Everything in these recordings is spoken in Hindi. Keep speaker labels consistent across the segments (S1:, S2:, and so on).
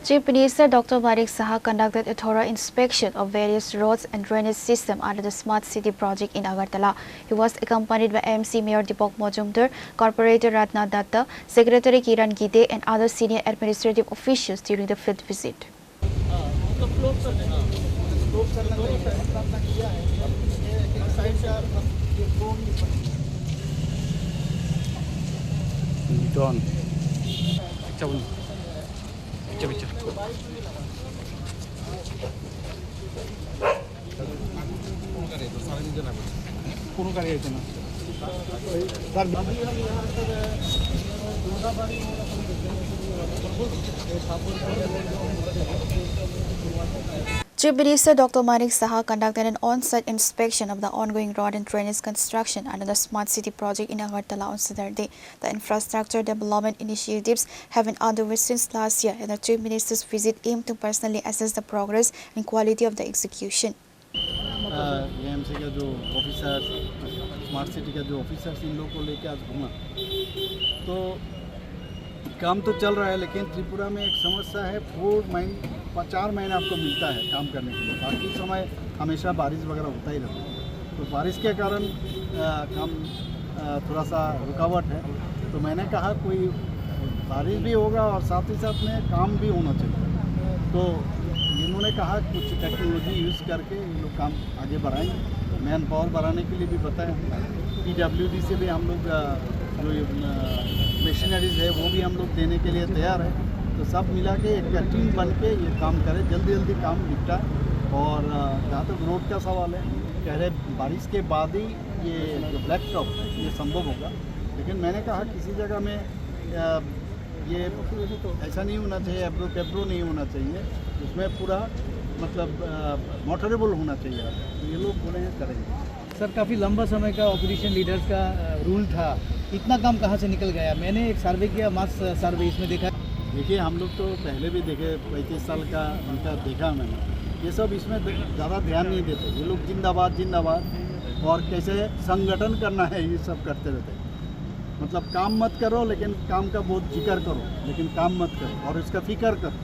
S1: Chief Minister Dr. Manik Saha conducted a thorough inspection of various roads and drainage systems under the Smart City project in Agartala. He was accompanied by MC Mayor Deepak Majumdar, Corporator Ratna Datta, Secretary Kiran Gide and other senior administrative officials during the field visit. Chief Minister Dr. Manik Saha conducted an on-site inspection of the ongoing road and drainage construction under the Smart City project in Agartala on Saturday. The infrastructure development initiatives have been underway since last year, and the Chief Minister's visit aimed to personally assess the progress and quality of the execution.
S2: AMC का जो ऑफिसर, स्मार्ट सिटी का जो ऑफिसर्स इन लोगों को लेकर आज घूमा, तो काम तो चल रहा है, लेकिन त्रिपुरा में एक समस्या है। 4 महीने आपको मिलता है काम करने के लिए, बाकी समय हमेशा बारिश वगैरह होता ही रहता है। तो बारिश के कारण काम थोड़ा सा रुकावट है। तो मैंने कहा कोई बारिश भी होगा और साथ ही साथ में काम भी होना चाहिए। तो इन्होंने कहा कुछ टेक्नोलॉजी यूज़ करके ये लोग काम आगे बढ़ाएंगे। मैन पावर बढ़ाने के लिए भी बताया। PWD से भी हम लोग जो मशीनरीज है वो भी हम लोग देने के लिए तैयार है। तो सब मिला के एक टीम बन के ये काम करें, जल्दी जल्दी काम निपटाए। और जहाँ तक रोड का सवाल है, कह रहे बारिश के बाद ही ये जो ब्लैक टॉप है ये संभव होगा। लेकिन मैंने कहा किसी जगह में ये ऐसा नहीं होना चाहिए, एब्रो नहीं होना चाहिए, उसमें पूरा मतलब मोटरेबल होना चाहिए। तो ये लोग बोले हैं करेंगे।
S3: सर, काफ़ी लंबा समय का ऑपोजिशन लीडर्स का रूल था, इतना काम कहाँ से निकल गया? मैंने एक सर्वे किया, मास सर्वे, इसमें देखा।
S2: देखिए, हम लोग तो पहले भी देखे, 35 साल का उनका देखा मैंने। ये सब इसमें ज़्यादा ध्यान नहीं देते। ये लोग जिंदाबाद जिंदाबाद और कैसे संगठन करना है ये सब करते रहते। मतलब काम मत करो, लेकिन काम का बहुत जिक्र करो, लेकिन काम मत करो और इसका फिक्र करो।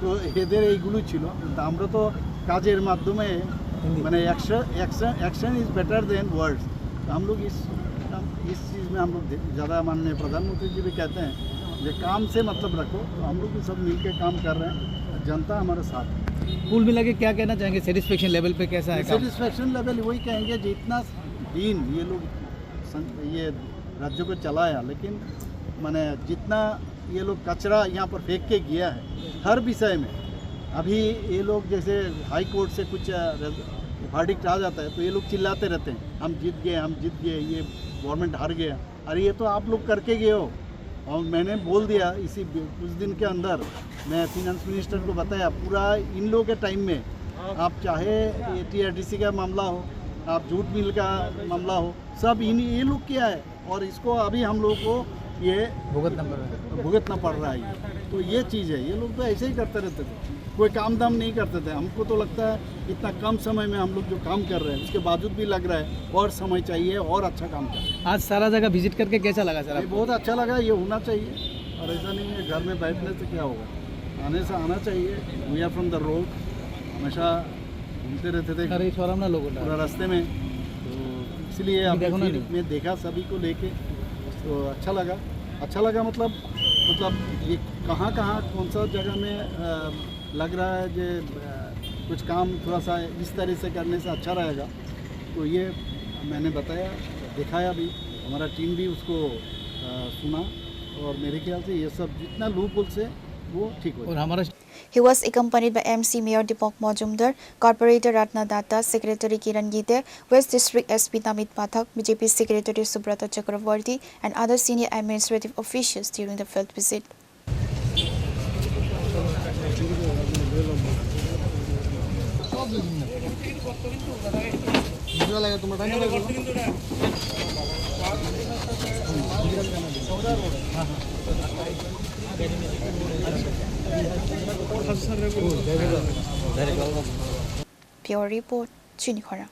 S2: तो এদের এইগুলো ছিল। আমরা তো কাজের মাধ্যমে মানে action is better than words. तो हम लोग इस चीज़ में हम लोग ज़्यादा माननीय प्रधानमंत्री जी भी कहते हैं कि काम से मतलब रखो। तो हम लोग भी सब मिलकर काम कर रहे हैं, जनता हमारे साथ है।
S3: कुल मिला के क्या कहना चाहेंगे, सेटिस्फेक्शन लेवल पे कैसा है?
S2: सेटिस्फेक्शन लेवल वही कहेंगे जितना दिन ये लोग ये राज्य को चलाया, लेकिन मैंने जितना ये लोग कचरा यहाँ पर फेंक के गया है हर विषय में। अभी ये लोग जैसे हाई कोर्ट से कुछ वर्डिक्ट आ जाता है तो ये लोग चिल्लाते रहते हैं, हम जीत गए, ये गवर्नमेंट हार गया। अरे ये तो आप लोग करके गए हो। और मैंने बोल दिया इसी कुछ दिन के अंदर, मैं फिनेंस मिनिस्टर को बताया, पूरा इन लोगों के टाइम में आप चाहे TRDC का मामला हो, आप जूट मिल का मामला हो, सब ये लोग किया है। और इसको अभी हम लोग को ये भुगतना पड़ रहा है। तो ये चीज़ है, ये लोग तो ऐसे ही करते रहते थे, कोई काम दाम नहीं करते थे। हमको तो लगता है इतना कम समय में हम लोग जो काम कर रहे हैं उसके बावजूद भी लग रहा है और समय चाहिए और अच्छा काम करें।
S3: आज सारा जगह विजिट करके कैसा लगा सर?
S2: बहुत अच्छा लगा। ये होना चाहिए और ऐसा नहीं है घर में बैठने से क्या होगा, आने से आना चाहिए। We are from the road, हमेशा घूमते रहते थे पूरा रास्ते में। तो इसलिए आपने देखा सभी को लेके, तो अच्छा लगा। मतलब ये कहाँ कौन सा जगह में लग रहा है कि कुछ काम थोड़ा सा इस तरह से करने से अच्छा रहेगा। तो ये मैंने बताया, दिखाया भी, हमारा टीम भी उसको सुना और मेरे ख्याल से ये सब जितना लूपहोल से वो ठीक हो।
S3: और हमारा
S1: He was accompanied by MC Mayor Deepak Majumdar, Corporator Ratna Datta, Secretary Kiran Gide, West District SP Namit Pathak, BJP Secretary Subrata Chakravarti, and other senior administrative officials during the field visit. Pure Report, Chinikhara.